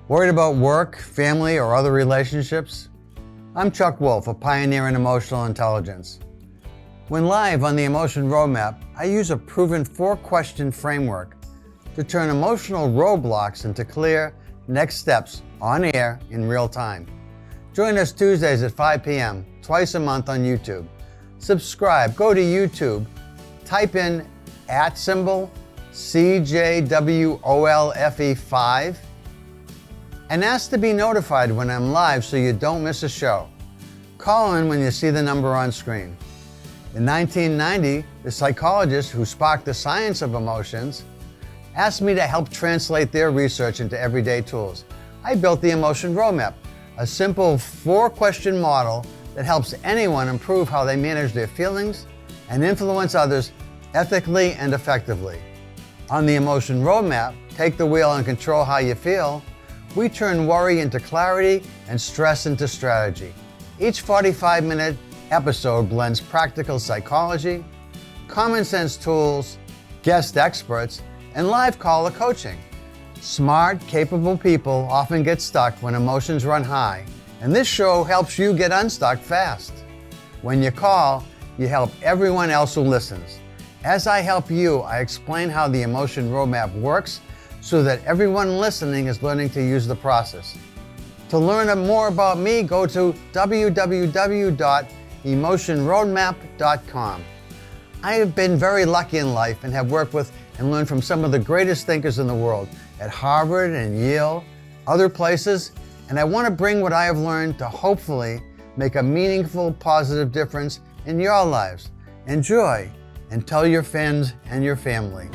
Worried about work, family, or other relationships? I'm Chuck Wolf, a pioneer in emotional intelligence. When live on the Emotion Roadmap, I use a proven 4-question framework to turn emotional roadblocks into clear next steps on air in real time. Join us Tuesdays at 5 p.m., twice a month on YouTube. Subscribe, go to YouTube, type in @CJWOLFE5, and ask to be notified when I'm live so you don't miss a show. Call in when you see the number on screen. In 1990, the psychologists who sparked the science of emotions asked me to help translate their research into everyday tools. I built the Emotion Roadmap, a simple 4-question model that helps anyone improve how they manage their feelings and influence others ethically and effectively. On the Emotion Roadmap, take the wheel and control how you feel. We turn worry into clarity and stress into strategy. Each 45-minute episode blends practical psychology, common sense tools, guest experts, and live caller coaching. Smart, capable people often get stuck when emotions run high, and this show helps you get unstuck fast. When you call, you help everyone else who listens. As I help you, I explain how the Emotion Roadmap works so that everyone listening is learning to use the process. To learn more about me, go to www.emotionroadmap.com. I have been very lucky in life and have worked with and learned from some of the greatest thinkers in the world at Harvard and Yale, other places, and I want to bring what I have learned to hopefully make a meaningful, positive difference in your lives. Enjoy and tell your friends and your family.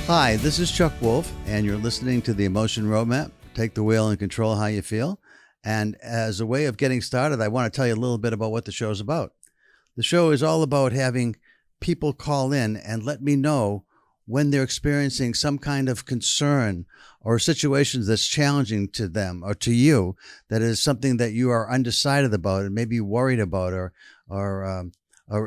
Hi, this is Chuck Wolf, and you're listening to the Emotion Roadmap. Take the wheel and control how you feel. And as a way of getting started, I want to tell you a little bit about what the show's about. The show is all about having people call in and let me know when they're experiencing some kind of concern or situations that's challenging to them or to you, that is something that you are undecided about and maybe worried about or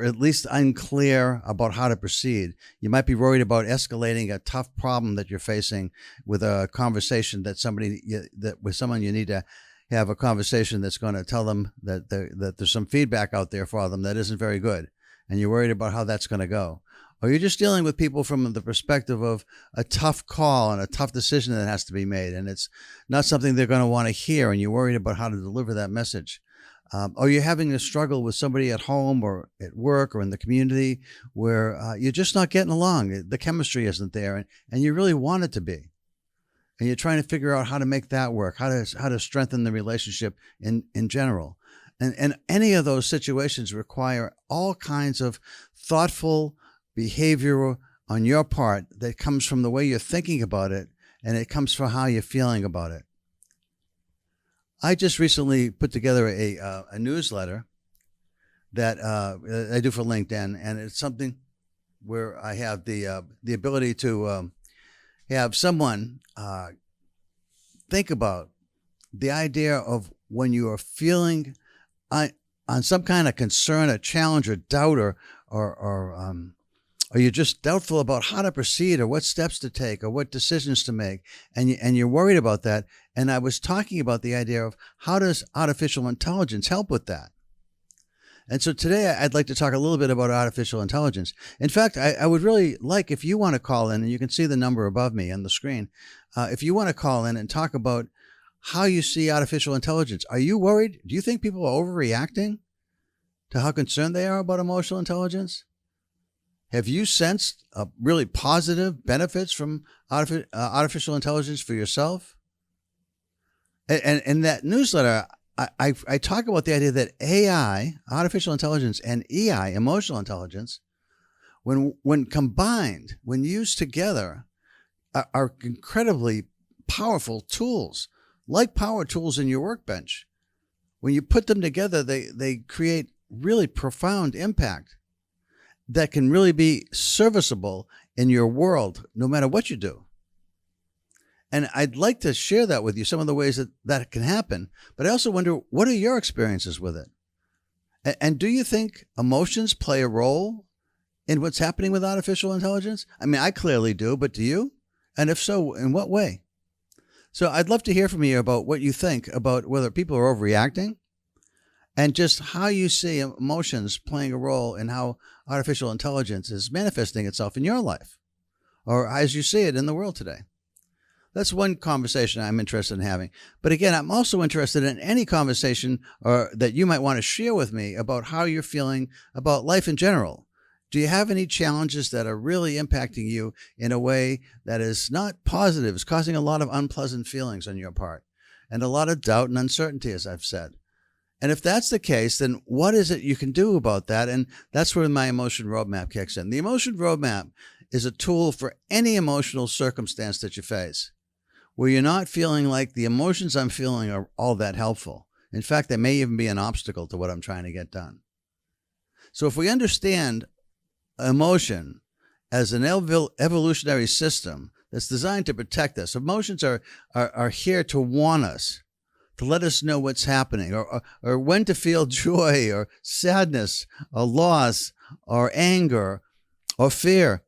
at least unclear about how to proceed. You might be worried about escalating a tough problem that you're facing with a conversation with someone you need to have a conversation that's going to tell them that there's some feedback out there for them that isn't very good, and you're worried about how that's going to go. Or you're just dealing with people from the perspective of a tough call and a tough decision that has to be made, and it's not something they're going to want to hear, and you're worried about how to deliver that message. Or you're having a struggle with somebody at home or at work or in the community where you're just not getting along. The chemistry isn't there, and you really want it to be. And you're trying to figure out how to make that work, how to strengthen the relationship in general. And any of those situations require all kinds of thoughtful behavior on your part that comes from the way you're thinking about it, and it comes from how you're feeling about it. I just recently put together a newsletter that I do for LinkedIn, and it's something where I have the ability to have someone think about the idea of when you are feeling on some kind of concern, a challenge, or doubt, or you're just doubtful about how to proceed or what steps to take or what decisions to make, and you're worried about that. And I was talking about the idea of how does artificial intelligence help with that? And so today I'd like to talk a little bit about artificial intelligence. In fact, I would really like if you want to call in, and you can see the number above me on the screen, if you want to call in and talk about how you see artificial intelligence. Are you worried? Do you think people are overreacting to how concerned they are about emotional intelligence? Have you sensed really positive benefits from artificial intelligence for yourself? And in that newsletter, I talk about the idea that AI, artificial intelligence, and EI, emotional intelligence, when combined, when used together, are incredibly powerful tools, like power tools in your workbench. When you put them together, they create really profound impact that can really be serviceable in your world, no matter what you do. And I'd like to share that with you, some of the ways that can happen. But I also wonder, what are your experiences with it? And do you think emotions play a role in what's happening with artificial intelligence? I mean, I clearly do, but do you? And if so, in what way? So I'd love to hear from you about what you think about whether people are overreacting and just how you see emotions playing a role in how artificial intelligence is manifesting itself in your life or as you see it in the world today. That's one conversation I'm interested in having. But again, I'm also interested in any conversation that you might want to share with me about how you're feeling about life in general. Do you have any challenges that are really impacting you in a way that is not positive, is causing a lot of unpleasant feelings on your part and a lot of doubt and uncertainty, as I've said? And if that's the case, then what is it you can do about that? And that's where my emotion roadmap kicks in. The emotion roadmap is a tool for any emotional circumstance that you face, where you're not feeling like the emotions I'm feeling are all that helpful. In fact, they may even be an obstacle to what I'm trying to get done. So if we understand emotion as an evolutionary system that's designed to protect us, emotions are here to warn us, to let us know what's happening, or when to feel joy or sadness or loss or anger or fear.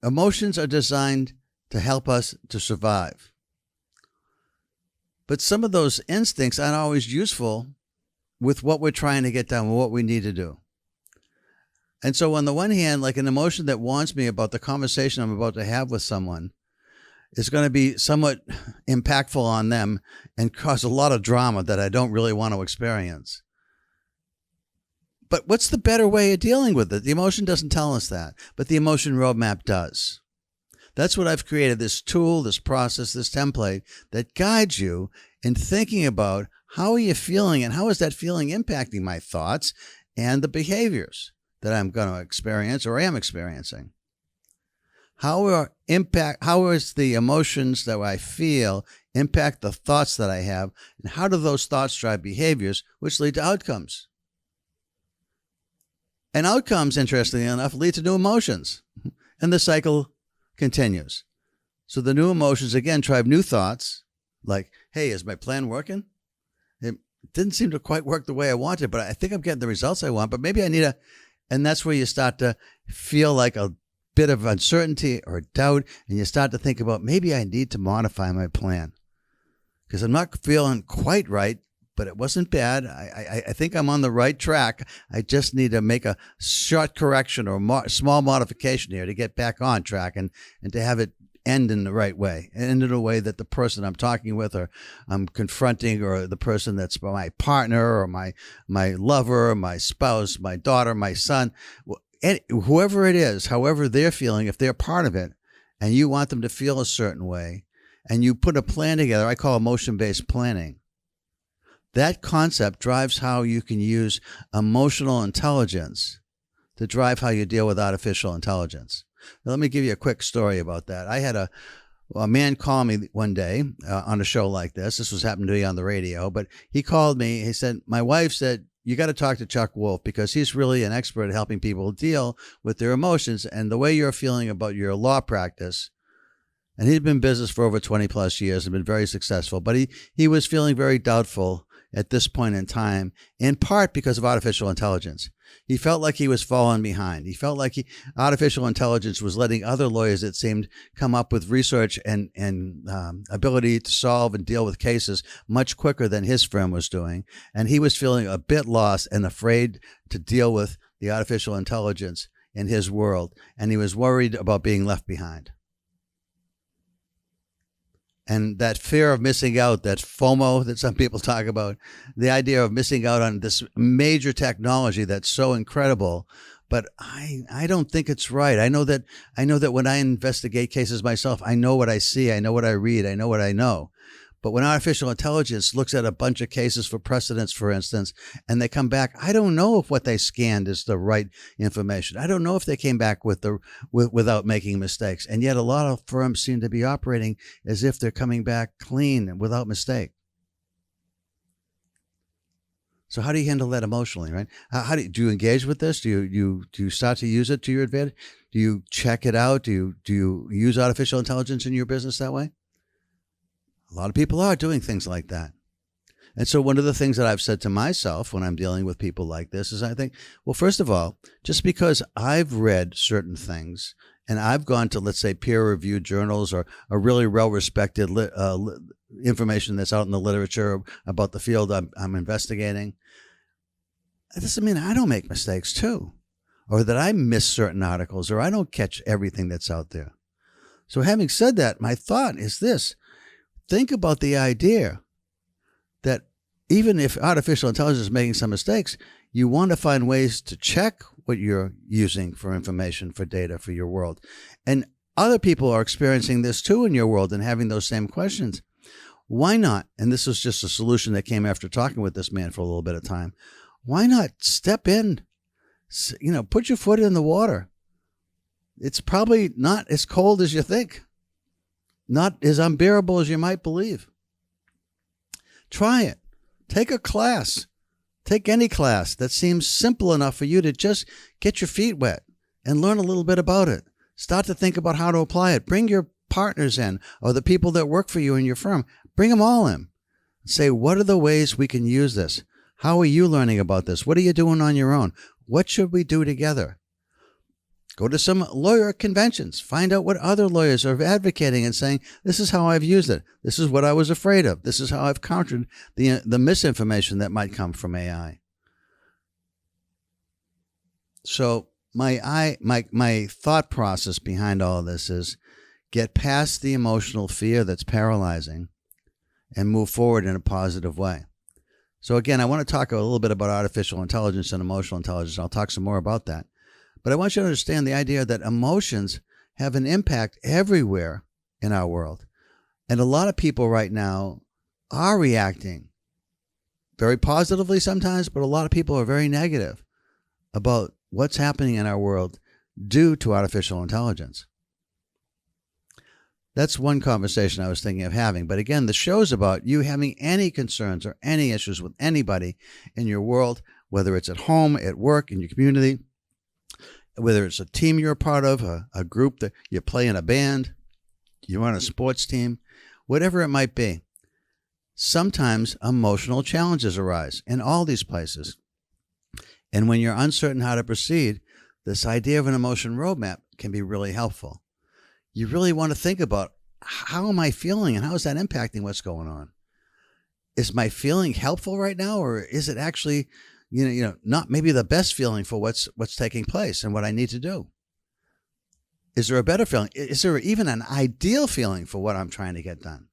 Emotions are designed to help us to survive. But some of those instincts aren't always useful with what we're trying to get done, with what we need to do. And so on the one hand, like an emotion that warns me about the conversation I'm about to have with someone is going to be somewhat impactful on them and cause a lot of drama that I don't really want to experience. But what's the better way of dealing with it? The emotion doesn't tell us that, but the emotion roadmap does. That's what I've created, this tool, this process, this template that guides you in thinking about how are you feeling and how is that feeling impacting my thoughts and the behaviors that I'm going to experience or am experiencing. How is the emotions that I feel impact the thoughts that I have, and how do those thoughts drive behaviors which lead to outcomes? And outcomes, interestingly enough, lead to new emotions, and the cycle continues. So the new emotions, again, drive new thoughts like, hey, is my plan working? It didn't seem to quite work the way I wanted, but I think I'm getting the results I want, but maybe I need and that's where you start to feel like a bit of uncertainty or doubt, and you start to think about maybe I need to modify my plan because I'm not feeling quite right, but it wasn't bad. I think I'm on the right track. I just need to make a short correction or small modification here to get back on track and to have it end in the right way, end in a way that the person I'm talking with or I'm confronting or the person that's my partner or my lover, my spouse, my daughter, my son, whoever it is, however they're feeling, if they're part of it and you want them to feel a certain way and you put a plan together, I call emotion-based planning. That concept drives how you can use emotional intelligence to drive how you deal with artificial intelligence. Now, let me give you a quick story about that. I had a man call me one day on a show like this. This was happening to be on the radio, but he called me. He said, my wife said, you got to talk to Chuck Wolf because he's really an expert at helping people deal with their emotions and the way you're feeling about your law practice. And he'd been in business for over 20 plus years and been very successful, but he was feeling very doubtful at this point in time, in part because of artificial intelligence. He felt like he was falling behind. He felt like artificial intelligence was letting other lawyers, it seemed, come up with research and ability to solve and deal with cases much quicker than his firm was doing. And he was feeling a bit lost and afraid to deal with the artificial intelligence in his world. And he was worried about being left behind. And that fear of missing out, that FOMO that some people talk about, the idea of missing out on this major technology that's so incredible, but I don't think it's right. I know that when I investigate cases myself, I know what I see, I know what I read, I know what I know. But when artificial intelligence looks at a bunch of cases for precedents, for instance, and they come back, I don't know if what they scanned is the right information. I don't know if they came back without making mistakes. And yet a lot of firms seem to be operating as if they're coming back clean and without mistake. So how do you handle that emotionally, right? Do you engage with this? Do you start to use it to your advantage? Do you check it out? Do you use artificial intelligence in your business that way? A lot of people are doing things like that. And so one of the things that I've said to myself when I'm dealing with people like this is I think, well, first of all, just because I've read certain things And I've gone to, let's say, peer-reviewed journals or a really well-respected information that's out in the literature about the field I'm investigating. That doesn't mean I don't make mistakes too, or that I miss certain articles, or I don't catch everything that's out there. So having said that, my thought is this. Think about the idea that even if artificial intelligence is making some mistakes, you want to find ways to check what you're using for information, for data, for your world. And other people are experiencing this too in your world and having those same questions. Why not? And this was just a solution that came after talking with this man for a little bit of time. Why not step in, put your foot in the water? It's probably not as cold as you think, not as unbearable as you might believe. Try it. Take a class. Take any class that seems simple enough for you to just get your feet wet and learn a little bit about it. Start to think about how to apply it. Bring your partners in, or the people that work for you in your firm. Bring them all in. Say, what are the ways we can use this? How are you learning about this? What are you doing on your own? What should we do together? Go to some lawyer conventions. Find out what other lawyers are advocating and saying, this is how I've used it. This is what I was afraid of. This is how I've countered the misinformation that might come from AI. So my thought process behind all of this is get past the emotional fear that's paralyzing and move forward in a positive way. So again, I want to talk a little bit about artificial intelligence and emotional intelligence. I'll talk some more about that. But I want you to understand the idea that emotions have an impact everywhere in our world. And a lot of people right now are reacting very positively sometimes, but a lot of people are very negative about what's happening in our world due to artificial intelligence. That's one conversation I was thinking of having. But again, the show's about you having any concerns or any issues with anybody in your world, whether it's at home, at work, in your community, whether it's a team you're a part of, a group that you play in a band, you're on a sports team, whatever it might be. Sometimes emotional challenges arise in all these places. And when you're uncertain how to proceed, this idea of an emotion roadmap can be really helpful. You really want to think about, how am I feeling and how is that impacting what's going on? Is my feeling helpful right now, or is it actually not maybe the best feeling for what's taking place and what I need to do? Is there a better feeling? Is there even an ideal feeling for what I'm trying to get done?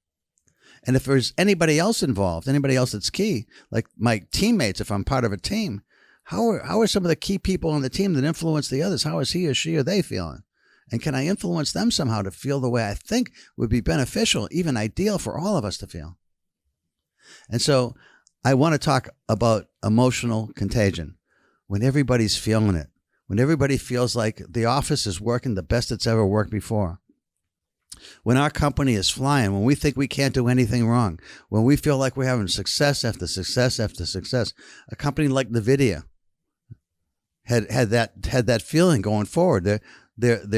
And if there's anybody else involved, anybody else that's key, like my teammates, if I'm part of a team, how are some of the key people on the team that influence the others? How is he or she or they feeling? And can I influence them somehow to feel the way I think would be beneficial, even ideal for all of us to feel? And so I want to talk about emotional contagion. When everybody's feeling it, when everybody feels like the office is working the best it's ever worked before, when our company is flying, when we think we can't do anything wrong, when we feel like we're having success after success after success, a company like NVIDIA had that feeling going forward. Their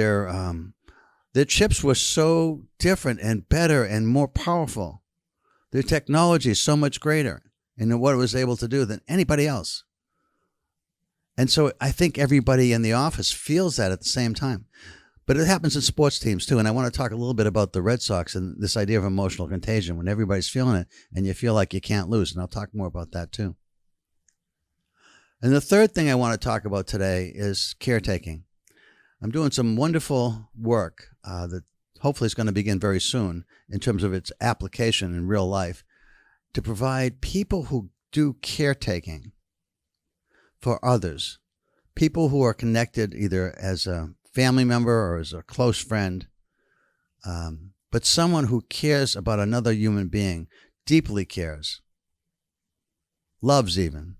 chips were so different and better and more powerful. Their technology is so much greater in what it was able to do than anybody else. And so I think everybody in the office feels that at the same time. But it happens in sports teams too. And I want to talk a little bit about the Red Sox and this idea of emotional contagion, when everybody's feeling it and you feel like you can't lose. And I'll talk more about that too. And the third thing I want to talk about today is caretaking. I'm doing some wonderful work that hopefully is going to begin very soon in terms of its application in real life to provide people who do caretaking for others, people who are connected either as a family member or as a close friend, but someone who cares about another human being, deeply cares, loves even,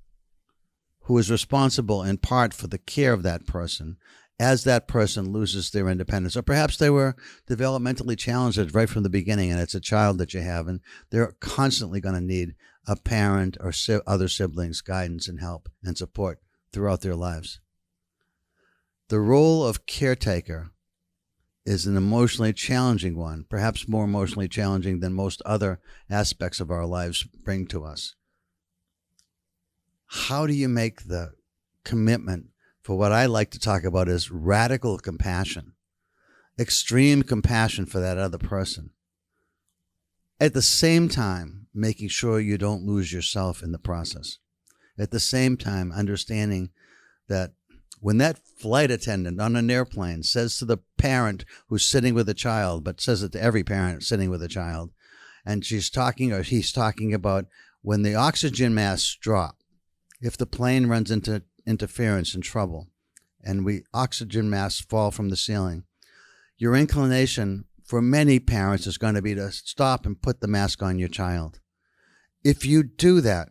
who is responsible in part for the care of that person as that person loses their independence. Or perhaps they were developmentally challenged right from the beginning, and it's a child that you have, and they're constantly going to need a parent or other siblings' guidance and help and support throughout their lives. The role of caretaker is an emotionally challenging one, perhaps more emotionally challenging than most other aspects of our lives bring to us. How do you make the commitment for what I like to talk about is radical compassion? extreme compassion for that other person. At the same time, making sure you don't lose yourself in the process. At the same time, understanding that when that flight attendant on an airplane says to the parent who's sitting with a child, but says it to every parent sitting with a child, and she's talking or he's talking about when the oxygen masks drop, if the plane runs into interference and trouble, and oxygen masks fall from the ceiling, your inclination for many parents is going to be to stop and put the mask on your child. If you do that,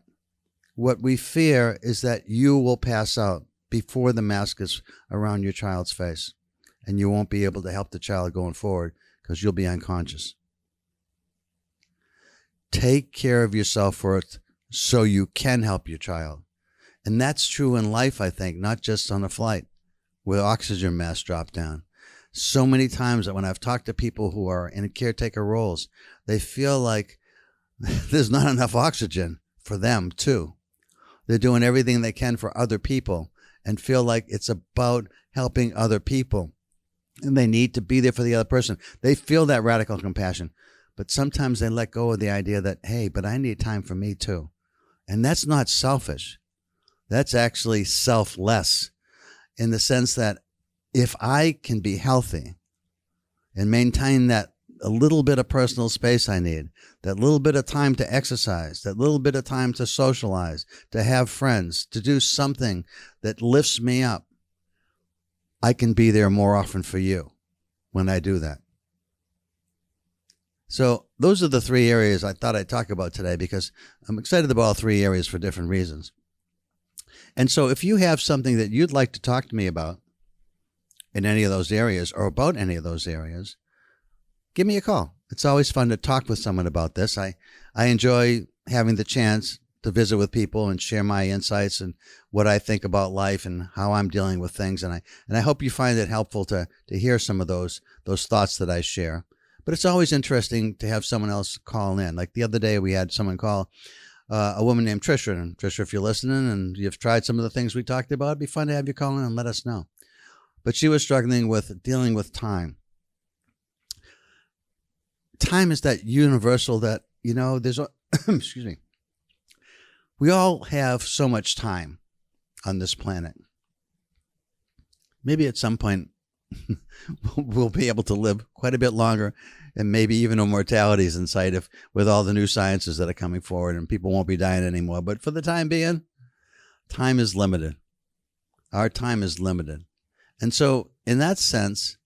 what we fear is that you will pass out before the mask is around your child's face, and you won't be able to help the child going forward because you'll be unconscious. Take care of yourself first so you can help your child. And that's true in life, I think, not just on a flight where oxygen masks drop down. So many times that when I've talked to people who are in caretaker roles, they feel like there's not enough oxygen for them too. They're doing everything they can for other people and feel like it's about helping other people. And they need to be there for the other person. They feel that radical compassion. But sometimes they let go of the idea that, hey, but I need time for me too. And that's not selfish. That's actually selfless in the sense that if I can be healthy and maintain that a little bit of personal space I need, that little bit of time to exercise, that little bit of time to socialize, to have friends, to do something that lifts me up, I can be there more often for you when I do that. So those are the three areas I thought I'd talk about today because I'm excited about all three areas for different reasons. And so if you have something that you'd like to talk to me about in any of those areas or about any of those areas, give me a call. It's always fun to talk with someone about this. I enjoy having the chance to visit with people and share my insights and what I think about life and how I'm dealing with things. And I hope you find it helpful to hear some of those thoughts that I share. But it's always interesting to have someone else call in. Like the other day, we had someone call, a woman named Trisha. And Trisha, if you're listening and you've tried some of the things we talked about, it'd be fun to have you call in and let us know. But she was struggling with dealing with time. Time is that universal that, there's excuse me. We all have so much time on this planet. Maybe at some point we'll be able to live quite a bit longer and maybe even immortality is in sight with all the new sciences that are coming forward and people won't be dying anymore. But for the time being, time is limited. Our time is limited. And so in that sense,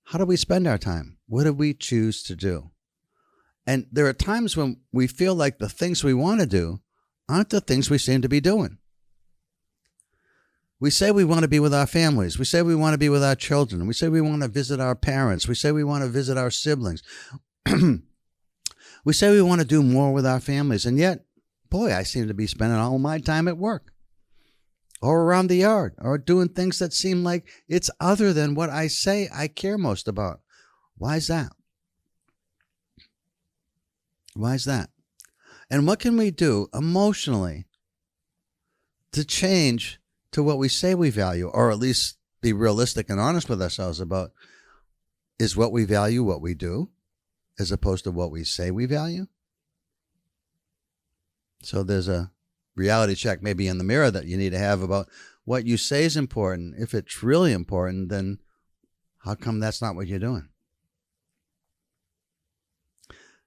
how do we spend our time? What do we choose to do? And there are times when we feel like the things we want to do aren't the things we seem to be doing. We say we want to be with our families. We say we want to be with our children. We say we want to visit our parents. We say we want to visit our siblings. We say we want to do more with our families. And yet, boy, I seem to be spending all my time at work or around the yard or doing things that seem like it's other than what I say I care most about. Why is that? Why is that? And what can we do emotionally to change to what we say we value, or at least be realistic and honest with ourselves about, is what we value what we do as opposed to what we say we value? So there's a reality check maybe in the mirror that you need to have about what you say is important. If it's really important, then how come that's not what you're doing?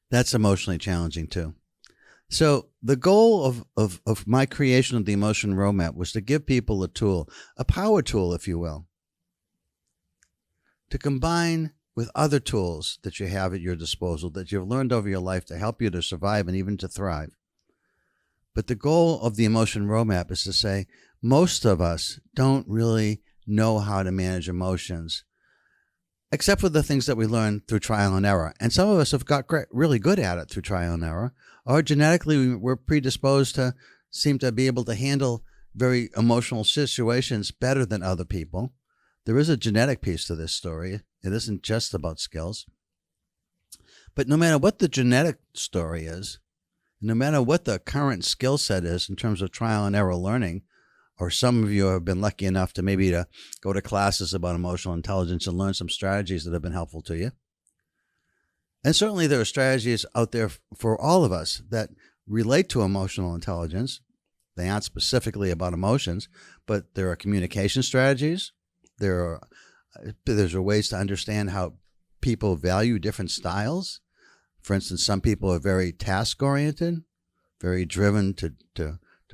That's emotionally challenging too. So the goal of my creation of the Emotion Roadmap was to give people a tool, a power tool, if you will, to combine with other tools that you have at your disposal that you've learned over your life to help you to survive and even to thrive. But the goal of the Emotion Roadmap is to say most of us don't really know how to manage emotions, except for the things that we learn through trial and error. And some of us have got really good at it through trial and error, or genetically we're predisposed to seem to be able to handle very emotional situations better than other people. There is a genetic piece to this story. It isn't just about skills. But no matter what the genetic story is, no matter what the current skill set is in terms of trial and error learning, or some of you have been lucky enough to maybe to go to classes about emotional intelligence and learn some strategies that have been helpful to you. And certainly there are strategies out there for all of us that relate to emotional intelligence. They aren't specifically about emotions, but there are communication strategies. There's ways to understand how people value different styles. For instance, some people are very task-oriented, very driven to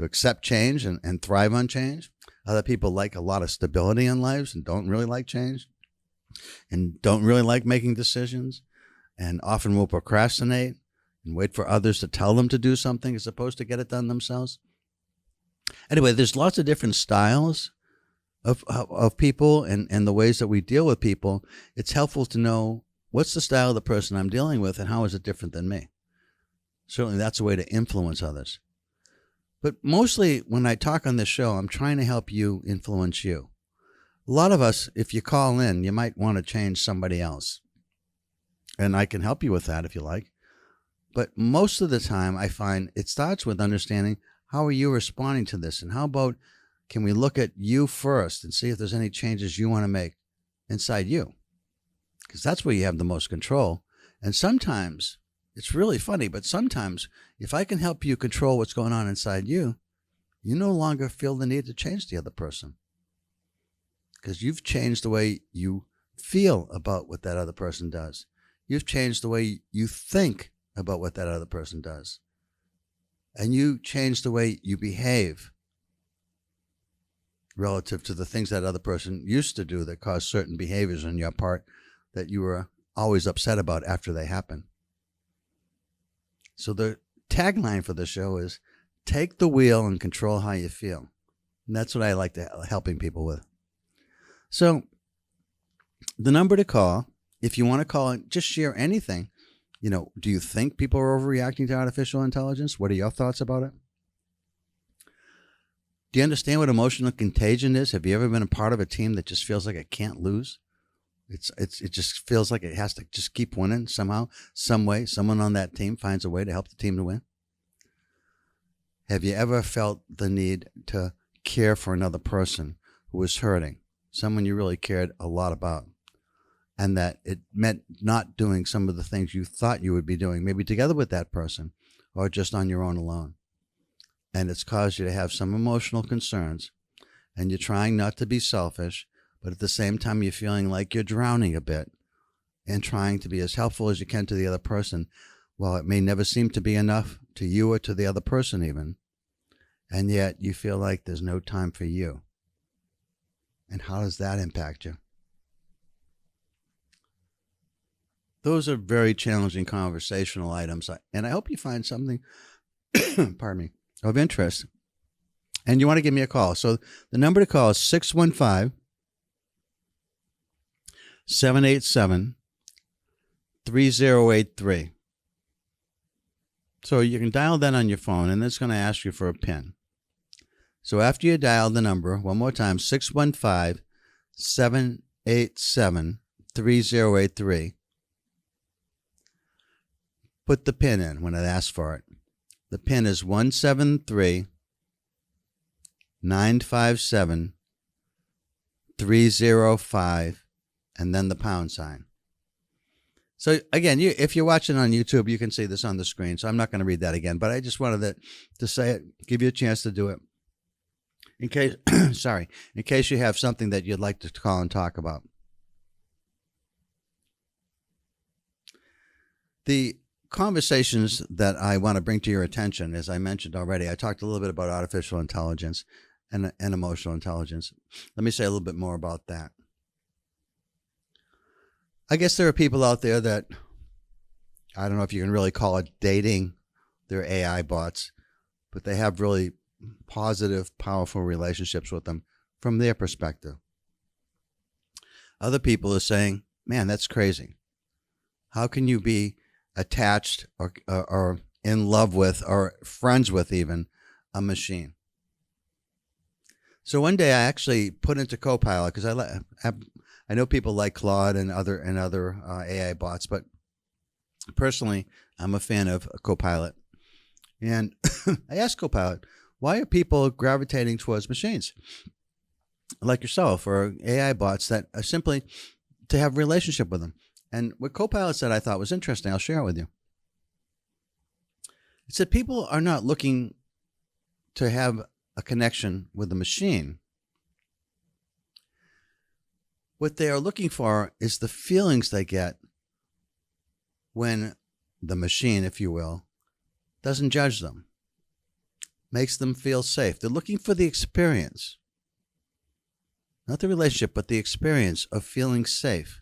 accept change and thrive on change. Other people like a lot of stability in lives and don't really like change and don't really like making decisions and often will procrastinate and wait for others to tell them to do something as opposed to get it done themselves. Anyway, there's lots of different styles of people and the ways that we deal with people. It's helpful to know what's the style of the person I'm dealing with and how is it different than me. Certainly that's a way to influence others. But mostly when I talk on this show, I'm trying to help you influence you. A lot of us, if you call in, you might want to change somebody else. And I can help you with that if you like. But most of the time, I find it starts with understanding how are you responding to this? And how about can we look at you first and see if there's any changes you want to make inside you? Because that's where you have the most control. And sometimes, it's really funny, but sometimes if I can help you control what's going on inside you, you no longer feel the need to change the other person. Because you've changed the way you feel about what that other person does. You've changed the way you think about what that other person does. And you change the way you behave relative to the things that other person used to do that caused certain behaviors on your part that you were always upset about after they happened. So the tagline for the show is, take the wheel and control how you feel. And that's what I like to helping people with. So the number to call, if you want to call and just share anything, do you think people are overreacting to artificial intelligence? What are your thoughts about it? Do you understand what emotional contagion is? Have you ever been a part of a team that just feels like it can't lose? It just feels like it has to just keep winning somehow, some way. Someone on that team finds a way to help the team to win. Have you ever felt the need to care for another person who was hurting, someone you really cared a lot about, and that it meant not doing some of the things you thought you would be doing, maybe together with that person or just on your own alone? And it's caused you to have some emotional concerns, and you're trying not to be selfish, but at the same time, you're feeling like you're drowning a bit and trying to be as helpful as you can to the other person. While it may never seem to be enough to you or to the other person even, and yet you feel like there's no time for you. And how does that impact you? Those are very challenging conversational items, and I hope you find something, pardon me, of interest. And you want to give me a call. So the number to call is 615-787-3083. So you can dial that on your phone, and it's going to ask you for a PIN. So after you dial the number, one more time, 615-787-3083, put the PIN in when it asks for it. The PIN is 173957-305, and then the pound sign. So again, if you're watching on YouTube, you can see this on the screen. So I'm not going to read that again, but I just wanted to say it, give you a chance to do it. In case, in case you have something that you'd like to call and talk about. The conversations that I want to bring to your attention, as I mentioned already, I talked a little bit about artificial intelligence and emotional intelligence. Let me say a little bit more about that. I guess there are people out there that, I don't know if you can really call it dating their AI bots, but they have really positive, powerful relationships with them from their perspective. Other people are saying, man, that's crazy. How can you be attached or in love with or friends with even a machine? So one day I actually put into Copilot, because I know people like Claude and other AI bots, but personally, I'm a fan of Copilot. And I asked Copilot, Why are people gravitating towards machines like yourself or AI bots that are simply to have a relationship with them? And what Copilot said I thought was interesting. I'll share it with you. It said people are not looking to have a connection with the machine. What they are looking for is the feelings they get when the machine, if you will, doesn't judge them, makes them feel safe. They're looking for the experience, not the relationship, but the experience of feeling safe,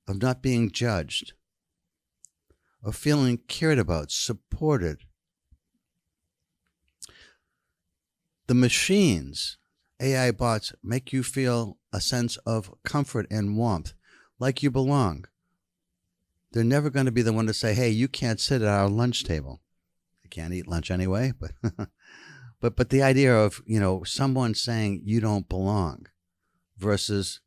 of not being judged, of feeling cared about, supported. The machines, AI bots, make you feel a sense of comfort and warmth, like you belong. They're never going to be the one to say, hey, you can't sit at our lunch table. They can't eat lunch anyway, but the idea of, someone saying you don't belong versus,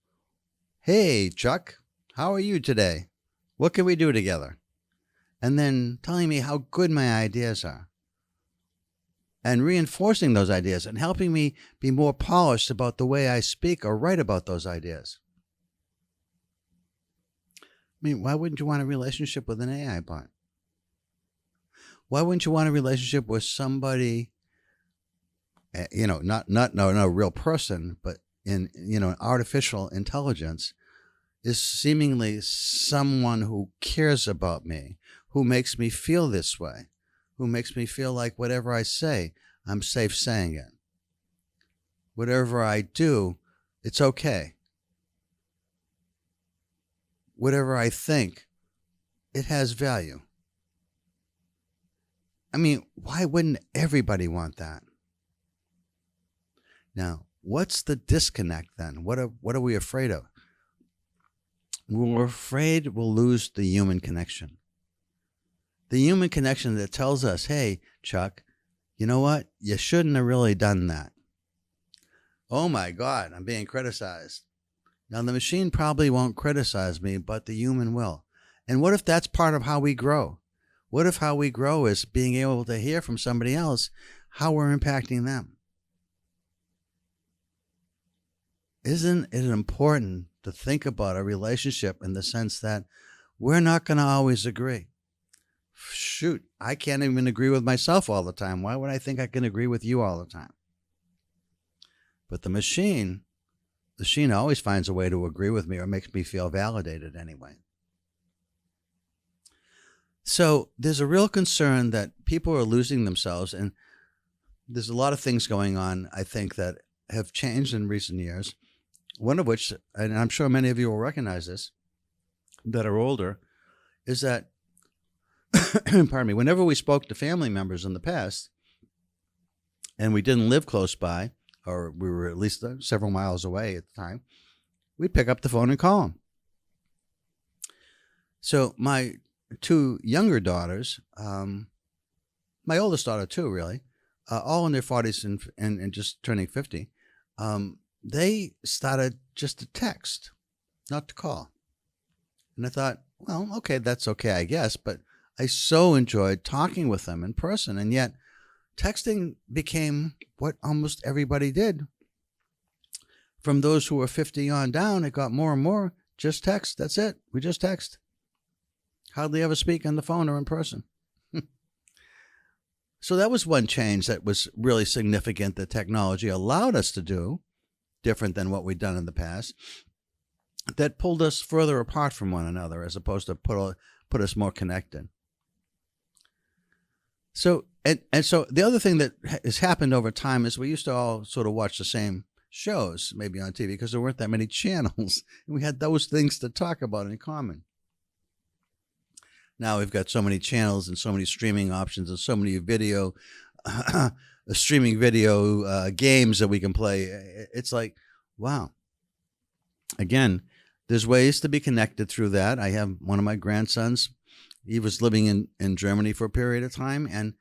hey, Chuck, how are you today? What can we do together? And then telling me how good my ideas are and reinforcing those ideas and helping me be more polished about the way I speak or write about those ideas. I mean, why wouldn't you want a relationship with an AI bot? Why wouldn't you want a relationship with somebody, not a real person, but in, artificial intelligence is seemingly someone who cares about me, who makes me feel this way, who makes me feel like whatever I say, I'm safe saying it. Whatever I do, it's okay. Whatever I think, it has value. I mean, why wouldn't everybody want that? Now, what's the disconnect then? What are we afraid of? We're afraid we'll lose the human connection. The human connection that tells us, hey, Chuck, you know what? You shouldn't have really done that. Oh my God, I'm being criticized. Now, the machine probably won't criticize me, but the human will. And what if that's part of how we grow? What if how we grow is being able to hear from somebody else how we're impacting them? Isn't it important to think about a relationship in the sense that we're not going to always agree? Shoot, I can't even agree with myself all the time. Why would I think I can agree with you all the time? But the machine always finds a way to agree with me or makes me feel validated anyway. So there's a real concern that people are losing themselves, and there's a lot of things going on, I think, that have changed in recent years. One of which, and I'm sure many of you will recognize this, that are older, is that, pardon me, whenever we spoke to family members in the past, and we didn't live close by, or we were at least several miles away at the time, we'd pick up the phone and call them. So my two younger daughters, my oldest daughter too, really, all in their 40s and just turning 50, they started just to text, not to call. And I thought, well, okay, that's okay, I guess, but I so enjoyed talking with them in person, and yet texting became what almost everybody did. From those who were 50 on down, it got more and more just text. That's it. We just text. Hardly ever speak on the phone or in person. So that was one change that was really significant that technology allowed us to do, different than what we'd done in the past, that pulled us further apart from one another as opposed to put us more connected. So, and so the other thing that has happened over time is we used to all sort of watch the same shows, maybe on TV, because there weren't that many channels, and we had those things to talk about in common. Now we've got so many channels and so many streaming options and so many streaming video games that we can play. It's like, wow. Again, there's ways to be connected through that. I have one of my grandsons. He was living in Germany for a period of time, and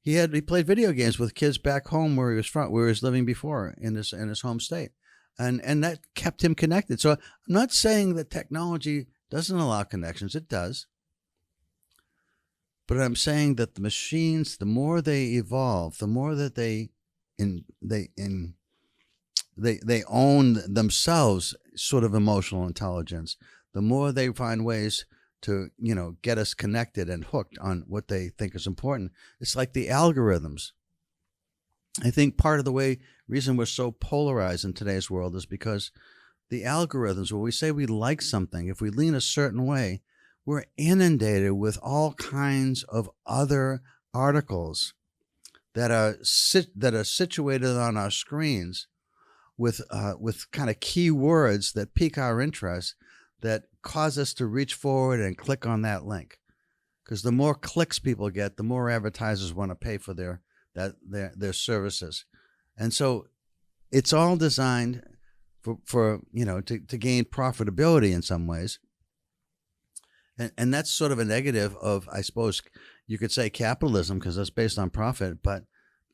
he played video games with kids back home where he was living before in his home state, and that kept him connected. So I'm not saying that technology doesn't allow connections; it does. But I'm saying that the machines, the more they evolve, the more that they own themselves sort of emotional intelligence, the more they find ways to, get us connected and hooked on what they think is important. It's like the algorithms. I think part of the reason we're so polarized in today's world is because the algorithms, where we say we like something, if we lean a certain way, we're inundated with all kinds of other articles that are situated on our screens with kind of key words that pique our interest, that cause us to reach forward and click on that link. Because the more clicks people get, the more advertisers want to pay for their services. And so it's all designed for to gain profitability in some ways. And that's sort of a negative of, I suppose you could say, capitalism, because that's based on profit. But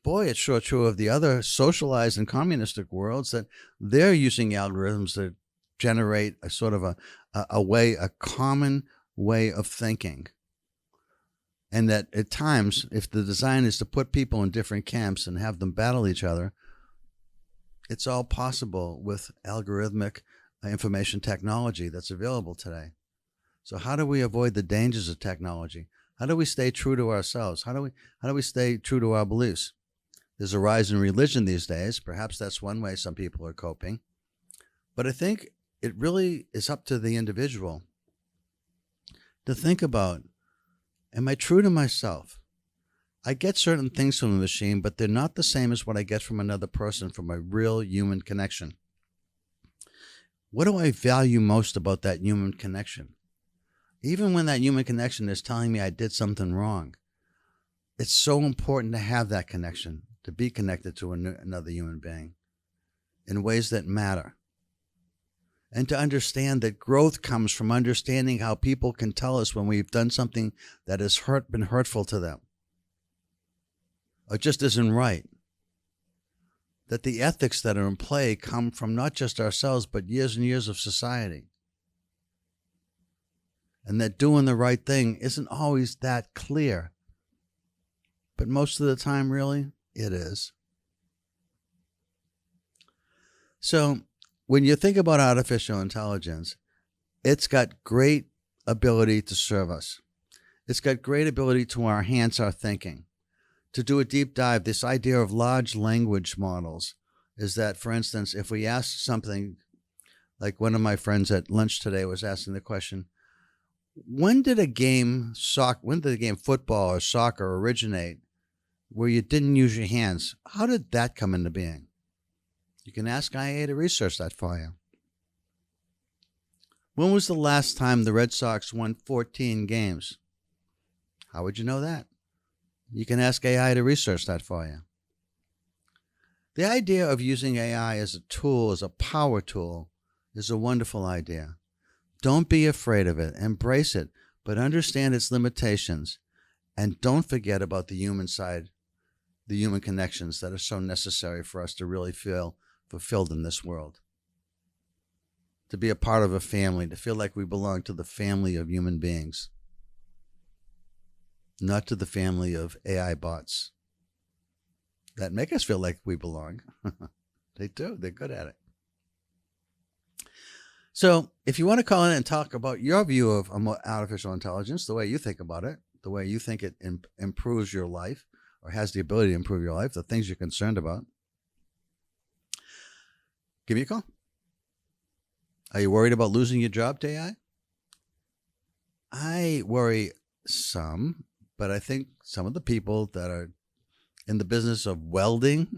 boy, it's sure true of the other socialized and communistic worlds, that they're using algorithms to generate a sort of a common way of thinking. And that at times, if the design is to put people in different camps and have them battle each other, it's all possible with algorithmic information technology that's available today. So how do we avoid the dangers of technology? How do we stay true to ourselves? How do we stay true to our beliefs? There's a rise in religion these days. Perhaps that's one way some people are coping. But I think it really is up to the individual to think about, am I true to myself? I get certain things from the machine, but they're not the same as what I get from another person, from a real human connection. What do I value most about that human connection? Even when that human connection is telling me I did something wrong, it's so important to have that connection, to be connected to another human being in ways that matter. And to understand that growth comes from understanding how people can tell us when we've done something that has been hurtful to them, or just isn't right. That the ethics that are in play come from not just ourselves, but years and years of society. And that doing the right thing isn't always that clear. But most of the time, really, it is. So when you think about artificial intelligence, it's got great ability to serve us. It's got great ability to enhance our thinking. To do a deep dive, this idea of large language models is that, for instance, if we ask something, like one of my friends at lunch today was asking the question, when did the game football or soccer originate where you didn't use your hands? How did that come into being? You can ask IA to research that for you. When was the last time the Red Sox won 14 games? How would you know that? You can ask AI to research that for you. The idea of using AI as a tool, as a power tool, is a wonderful idea. Don't be afraid of it. Embrace it, but understand its limitations. And don't forget about the human side, the human connections that are so necessary for us to really feel fulfilled in this world. To be a part of a family, to feel like we belong to the family of human beings, not to the family of AI bots that make us feel like we belong. They do. They're good at it. So if you want to call in and talk about your view of artificial intelligence, the way you think about it, the way you think it improves your life or has the ability to improve your life, the things you're concerned about, give me a call. Are you worried about losing your job to AI? I worry some, but I think some of the people that are in the business of welding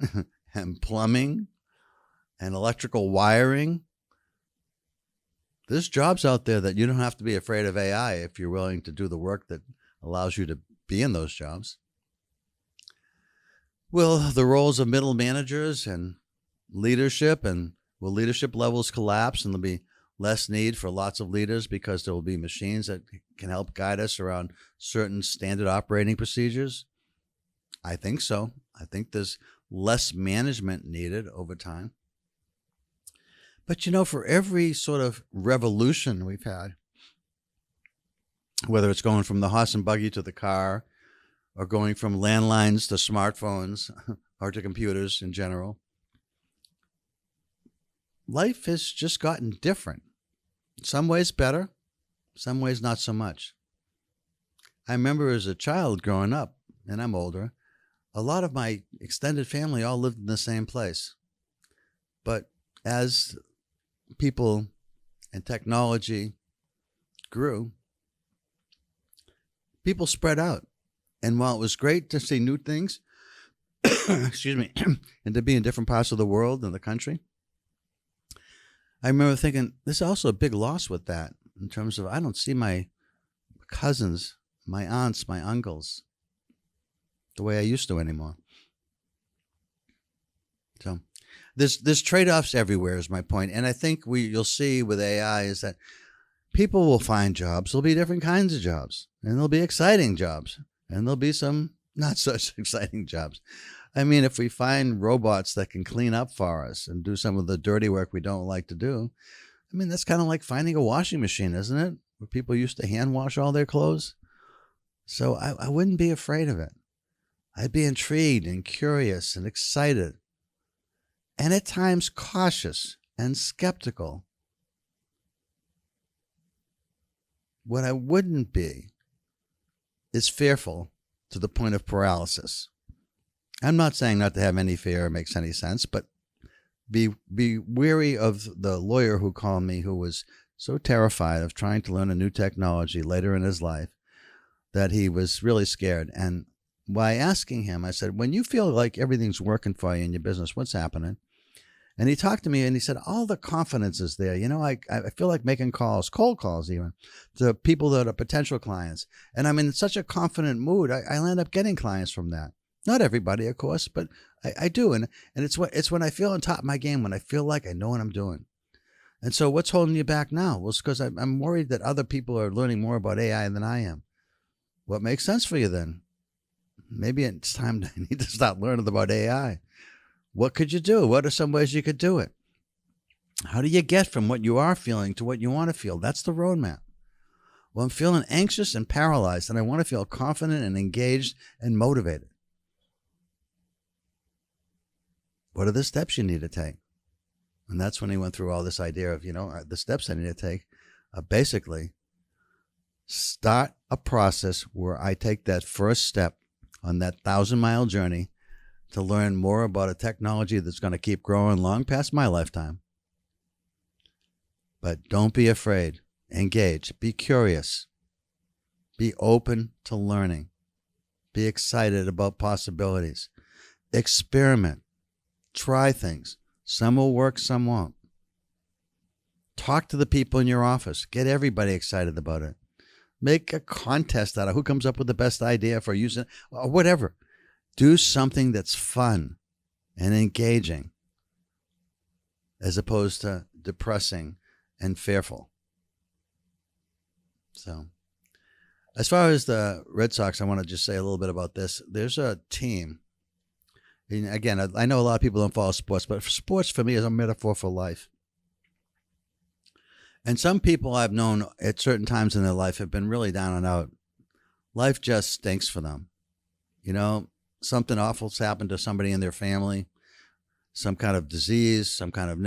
and plumbing and electrical wiring, there's jobs out there that you don't have to be afraid of AI if you're willing to do the work that allows you to be in those jobs. Will the roles of middle managers and leadership, and will leadership levels collapse, and there'll be less need for lots of leaders because there will be machines that can help guide us around certain standard operating procedures? I think so. I think there's less management needed over time. But for every sort of revolution we've had, whether it's going from the horse and buggy to the car or going from landlines to smartphones or to computers in general. Life has just gotten different. Some ways better, some ways not so much. I remember as a child growing up, and I'm older, a lot of my extended family all lived in the same place. But as people and technology grew, people spread out. And while it was great to see new things, excuse me, and to be in different parts of the world and the country, I remember thinking, there's also a big loss with that in terms of I don't see my cousins, my aunts, my uncles the way I used to anymore. So there's trade-offs everywhere is my point. And I think you'll see with AI is that people will find jobs. There'll be different kinds of jobs, and there'll be exciting jobs, and there'll be some not such exciting jobs. I mean, if we find robots that can clean up for us and do some of the dirty work we don't like to do, I mean, that's kind of like finding a washing machine, isn't it? Where people used to hand wash all their clothes. So I wouldn't be afraid of it. I'd be intrigued and curious and excited, and at times cautious and skeptical. What I wouldn't be is fearful to the point of paralysis. I'm not saying not to have any fear makes any sense, but be wary of the lawyer who called me who was so terrified of trying to learn a new technology later in his life that he was really scared. And by asking him, I said, when you feel like everything's working for you in your business, what's happening? And he talked to me and he said, all the confidence is there. You know, I feel like making calls, cold calls even, to people that are potential clients. And I'm in such a confident mood, I end up getting clients from that. Not everybody, of course, but I do. And it's when I feel on top of my game, when I feel like I know what I'm doing. And so what's holding you back now? Well, it's because I'm worried that other people are learning more about AI than I am. What makes sense for you then? Maybe it's time to need to start learning about AI. What could you do? What are some ways you could do it? How do you get from what you are feeling to what you want to feel? That's the roadmap. Well, I'm feeling anxious and paralyzed, and I want to feel confident and engaged and motivated. What are the steps you need to take? And that's when he went through all this idea of, the steps I need to take. Basically, start a process where I take that first step on that 1,000-mile journey to learn more about a technology that's going to keep growing long past my lifetime. But don't be afraid. Engage. Be curious. Be open to learning. Be excited about possibilities. Experiment. Try things. Some will work, some won't. Talk to the people in your office. Get everybody excited about it. Make a contest out of who comes up with the best idea for using it, or whatever. Do something that's fun and engaging as opposed to depressing and fearful. So, as far as the Red Sox, I want to just say a little bit about this. There's a team. And again, I know a lot of people don't follow sports, but sports for me is a metaphor for life. And some people I've known at certain times in their life have been really down and out. Life just stinks for them. Something awful's happened to somebody in their family, some kind of disease, some kind of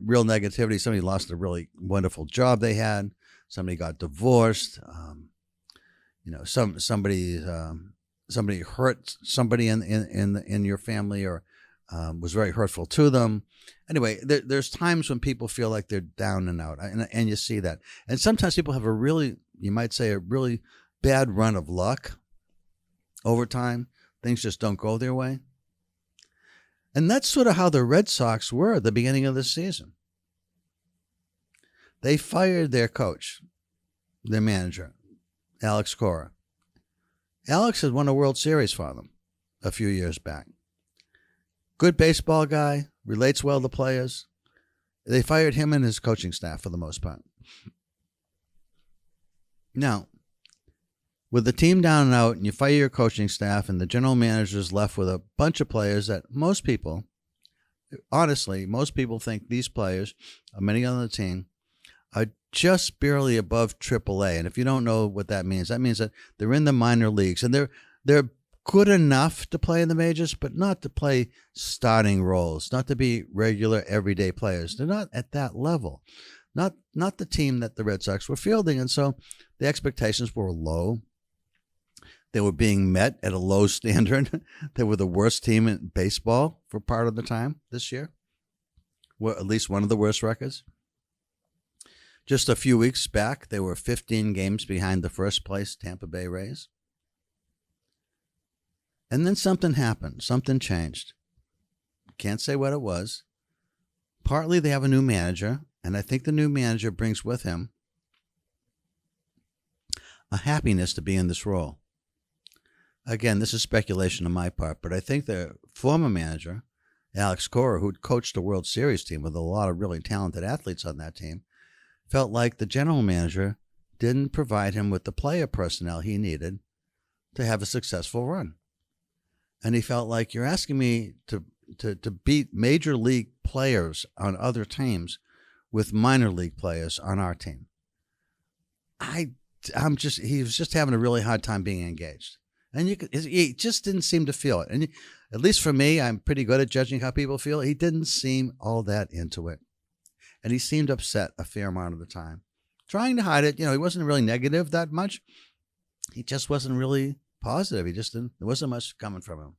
real negativity. Somebody lost a really wonderful job they had. Somebody got divorced. Somebody hurt somebody in your family or was very hurtful to them. Anyway, there's times when people feel like they're down and out, and you see that. And sometimes people have a really bad run of luck over time. Things just don't go their way. And that's sort of how the Red Sox were at the beginning of the season. They fired their coach, their manager, Alex Cora. Alex had won a World Series for them a few years back. Good baseball guy, relates well to players. They fired him and his coaching staff for the most part. Now, with the team down and out, and you fire your coaching staff, and the general manager is left with a bunch of players that most people think these players, many on the team, are just barely above AAA. And if you don't know what that means that they're in the minor leagues, and they're good enough to play in the majors, but not to play starting roles, not to be regular everyday players. They're not at that level. Not the team that the Red Sox were fielding. And so the expectations were low. They were being met at a low standard. They were the worst team in baseball for part of the time this year. Well, at least one of the worst records. Just a few weeks back, they were 15 games behind the first place Tampa Bay Rays. And then something happened. Something changed. Can't say what it was. Partly they have a new manager, and I think the new manager brings with him a happiness to be in this role. Again, this is speculation on my part, but I think the former manager, Alex Cora, who'd coached a World Series team with a lot of really talented athletes on that team, felt like the general manager didn't provide him with the player personnel he needed to have a successful run. And he felt like, you're asking me to beat major league players on other teams with minor league players on our team. He was just having a really hard time being engaged. And he just didn't seem to feel it. And at least for me, I'm pretty good at judging how people feel. He didn't seem all that into it. And he seemed upset a fair amount of the time. Trying to hide it. He wasn't really negative that much. He just wasn't really positive. There wasn't much coming from him.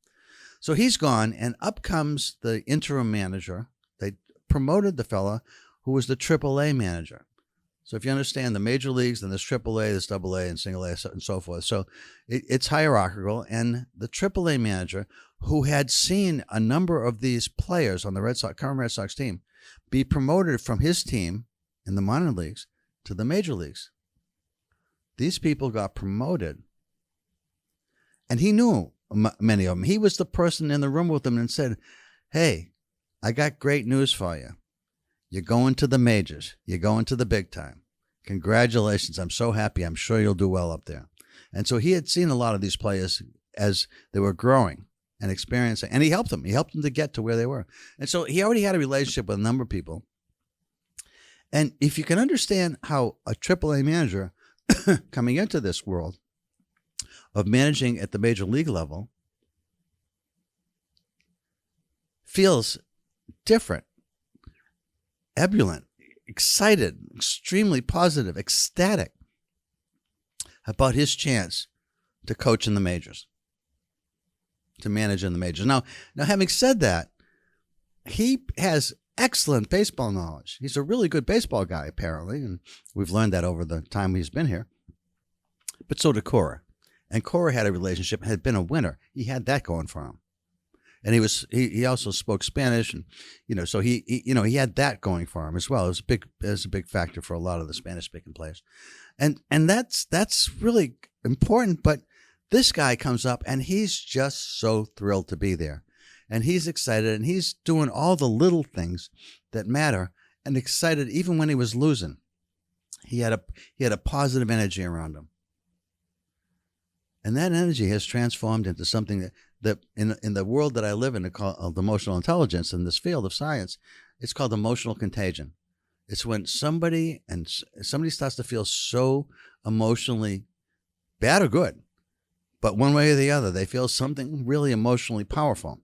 So he's gone, and up comes the interim manager. They promoted the fella who was the AAA manager. So if you understand the major leagues, then there's AAA, there's AA, and single A, and so forth. So it's hierarchical. And the AAA manager, who had seen a number of these players on the current Red Sox team be promoted from his team in the minor leagues to the major leagues. These people got promoted. And he knew many of them. He was the person in the room with them and said, hey, I got great news for you. You're going to the majors. You're going to the big time. Congratulations. I'm so happy. I'm sure you'll do well up there. And so he had seen a lot of these players as they were growing and experiencing, and he helped them. He helped them to get to where they were. And so he already had a relationship with a number of people. And if you can understand how a AAA manager coming into this world of managing at the major league level feels different, ebullient, excited, extremely positive, ecstatic about his chance to coach in the majors, to manage in the majors. Now, having said that, he has excellent baseball knowledge. He's a really good baseball guy, apparently, and we've learned that over the time he's been here. But so did Cora. And Cora had a relationship, had been a winner. He had that going for him. And he also spoke Spanish, and so he had that going for him as well. It was a big factor for a lot of the Spanish speaking players, and that's really important. But this guy comes up and he's just so thrilled to be there, and he's excited, and he's doing all the little things that matter, and excited even when he was losing. He had a positive energy around him, and that energy has transformed into something that in the world that I live in, called emotional intelligence, in this field of science, it's called emotional contagion. It's when somebody starts to feel so emotionally bad or good, but one way or the other, they feel something really emotionally powerful.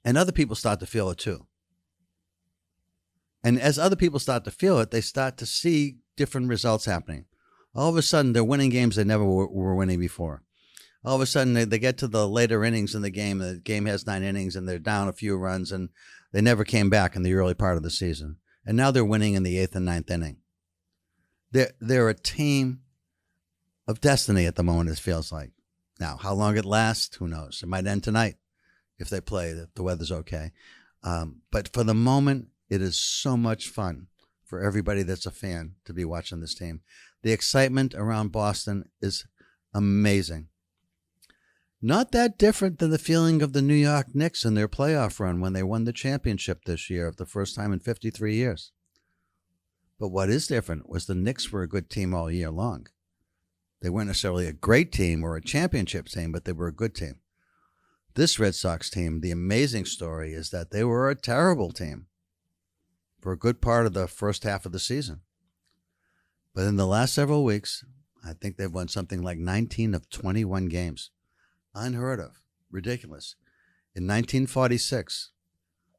And other people start to feel it too. And as other people start to feel it, they start to see different results happening. All of a sudden, they're winning games they never were winning before. All of a sudden, they get to the later innings in the game. The game has 9 innings, and they're down a few runs, and they never came back in the early part of the season. And now they're winning in the 8th and 9th inning. They're a team of destiny at the moment, it feels like. Now, how long it lasts, who knows? It might end tonight if they play, if the weather's okay. But for the moment, it is so much fun for everybody that's a fan to be watching this team. The excitement around Boston is amazing. Not that different than the feeling of the New York Knicks in their playoff run when they won the championship this year, for the first time in 53 years. But what is different was the Knicks were a good team all year long. They weren't necessarily a great team or a championship team, but they were a good team. This Red Sox team, the amazing story is that they were a terrible team. for a good part of the first half of the season. But in the last several weeks, I think they've won something like 19 of 21 games. Unheard of. Ridiculous. In 1946,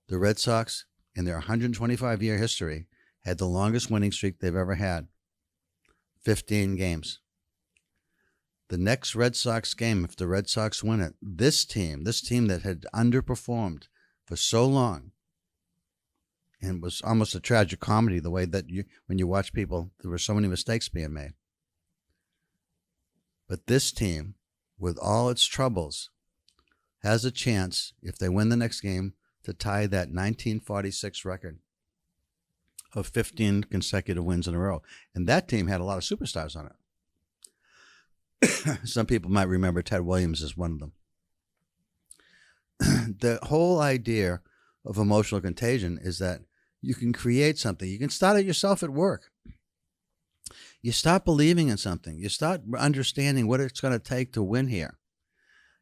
the Red Sox, in their 125-year history, had the longest winning streak they've ever had. 15 games. The next Red Sox game, if the Red Sox win it, this team that had underperformed for so long, and it was almost a tragic comedy the way that when you watch people, there were so many mistakes being made. But this team, with all its troubles, has a chance, if they win the next game, to tie that 1946 record of 15 consecutive wins in a row. And that team had a lot of superstars on it. Some people might remember Ted Williams as one of them. The whole idea of emotional contagion is that you can create something. You can start it yourself at work. You start believing in something. You start understanding what it's going to take to win here.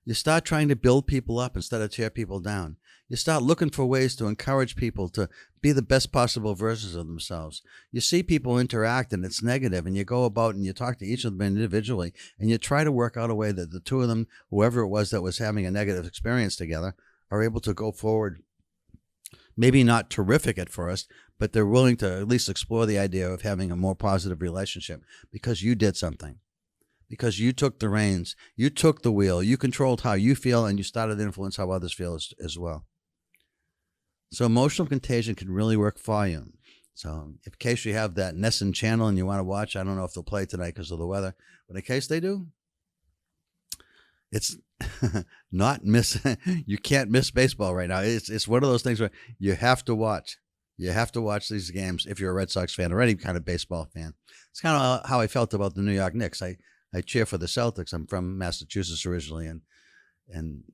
You start trying to build people up instead of tear people down. You start looking for ways to encourage people to be the best possible versions of themselves. You see people interact and it's negative, and you go about and you talk to each of them individually, and you try to work out a way that the two of them, whoever it was that was having a negative experience together, are able to go forward. Maybe not terrific at first, but they're willing to at least explore the idea of having a more positive relationship because you did something. Because you took the reins, you took the wheel, you controlled how you feel, and you started to influence how others feel as well. So emotional contagion can really work for you. So in case you have that Nessun channel and you want to watch, I don't know if they'll play tonight because of the weather, but in case they do, it's you can't miss baseball right now. It's one of those things where you have to watch. You have to watch these games if you're a Red Sox fan or any kind of baseball fan. It's kind of how I felt about the New York Knicks. I cheer for the Celtics. I'm from Massachusetts originally, and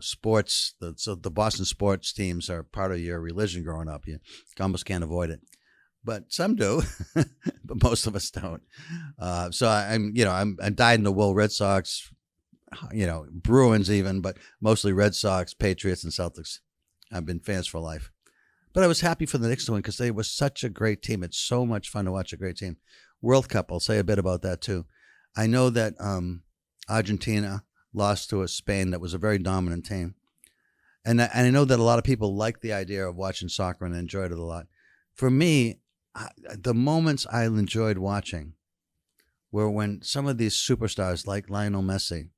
sports. So the Boston sports teams are part of your religion growing up. You almost can't avoid it, but some do, but most of us don't. So I'm dyed in the wool Red Sox, Bruins even, but mostly Red Sox, Patriots, and Celtics. I've been fans for life. But I was happy for the Knicks to win because they were such a great team. It's so much fun to watch a great team. World Cup, I'll say a bit about that too. I know that Argentina lost to a Spain that was a very dominant team. And I know that a lot of people like the idea of watching soccer and enjoyed it a lot. For me, the moments I enjoyed watching were when some of these superstars like Lionel Messi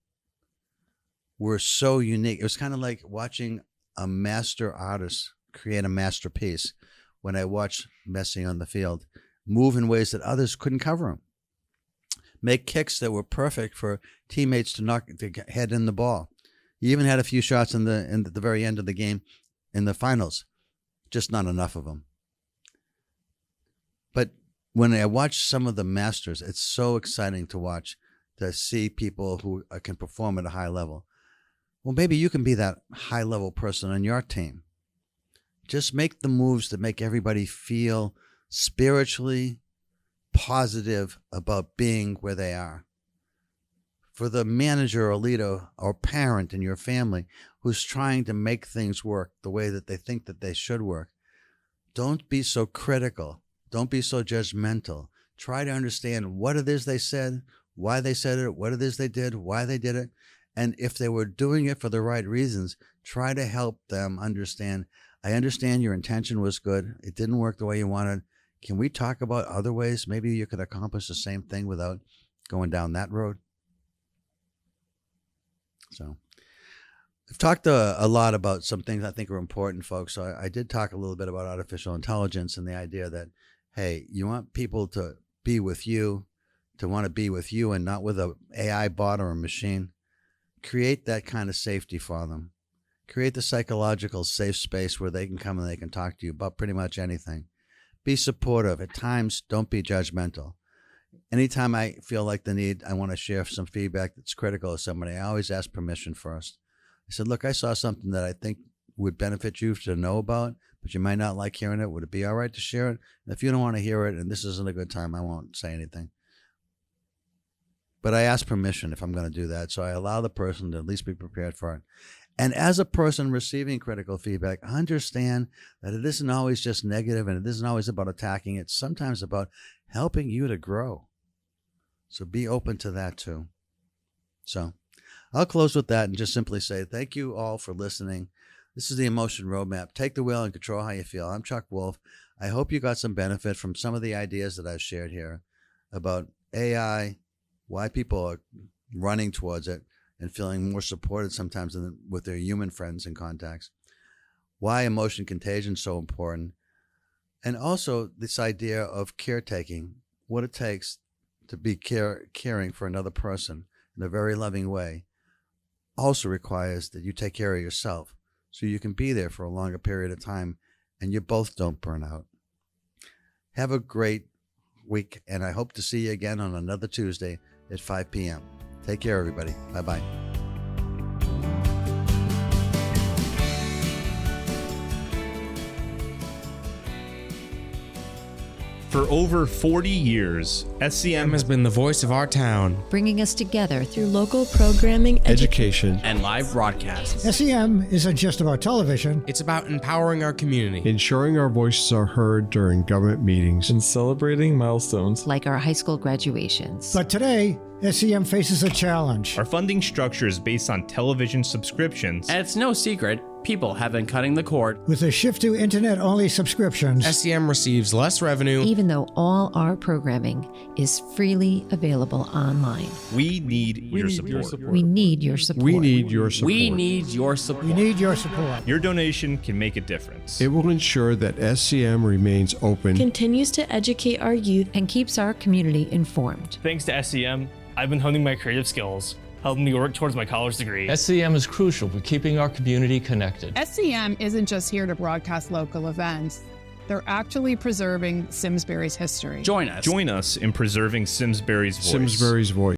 were so unique. It was kind of like watching a master artist create a masterpiece when I watched Messi on the field move in ways that others couldn't cover him. Make kicks that were perfect for teammates to head in the ball. He even had a few shots in the very end of the game in the finals, just not enough of them. But when I watch some of the masters, it's so exciting to watch, to see people who can perform at a high level. Well, maybe you can be that high-level person on your team. Just make the moves that make everybody feel spiritually positive about being where they are. For the manager or leader or parent in your family who's trying to make things work the way that they think that they should work, don't be so critical. Don't be so judgmental. Try to understand what it is they said, why they said it, what it is they did, why they did it. And if they were doing it for the right reasons, try to help them understand, I understand your intention was good. It didn't work the way you wanted. Can we talk about other ways maybe you could accomplish the same thing without going down that road? So I've talked a lot about some things I think are important, folks. So I did talk a little bit about artificial intelligence and the idea that, hey, you want people to be with you, to want to be with you and not with an AI bot or a machine. Create that kind of safety for them. Create the psychological safe space where they can come and they can talk to you about pretty much anything. Be supportive. At times, don't be judgmental. Anytime I feel like the need, I want to share some feedback that's critical of somebody, I always ask permission first. I said, look, I saw something that I think would benefit you to know about, but you might not like hearing it. Would it be all right to share it? And if you don't want to hear it and this isn't a good time, I won't say anything. But I ask permission if I'm going to do that, so I allow the person to at least be prepared for it. And as a person receiving critical feedback, understand that it isn't always just negative and it isn't always about attacking. It's sometimes about helping you to grow. So be open to that too. So I'll close with that and just simply say thank you all for listening. This is the Emotion Roadmap. Take the wheel and control how you feel. I'm Chuck Wolf. I hope you got some benefit from some of the ideas that I've shared here about AI, why people are running towards it and feeling more supported sometimes with their human friends and contacts, why emotion contagion is so important, and also this idea of caretaking, what it takes to be caring for another person in a very loving way also requires that you take care of yourself so you can be there for a longer period of time and you both don't burn out. Have a great week, and I hope to see you again on another Tuesday at 5 p.m. Take care, everybody. Bye-bye. For over 40 years, SCM has been the voice of our town, bringing us together through local programming, education, and live broadcasts. SCM isn't just about television. It's about empowering our community, ensuring our voices are heard during government meetings, and celebrating milestones like our high school graduations. But today, SCM faces a challenge. Our funding structure is based on television subscriptions. And it's no secret, people have been cutting the cord. With a shift to internet-only subscriptions, SCM receives less revenue, even though all our programming is freely available online. We need your support. We need your support. We need your support. We need your support. we need your support. Your donation can make a difference. It will ensure that SCM remains open, continues to educate our youth, and keeps our community informed. Thanks to SCM, I've been honing my creative skills, helping me work towards my college degree. SCM is crucial for keeping our community connected. SCM isn't just here to broadcast local events. They're actually preserving Simsbury's history. Join us. Join us in preserving Simsbury's voice. Simsbury's voice.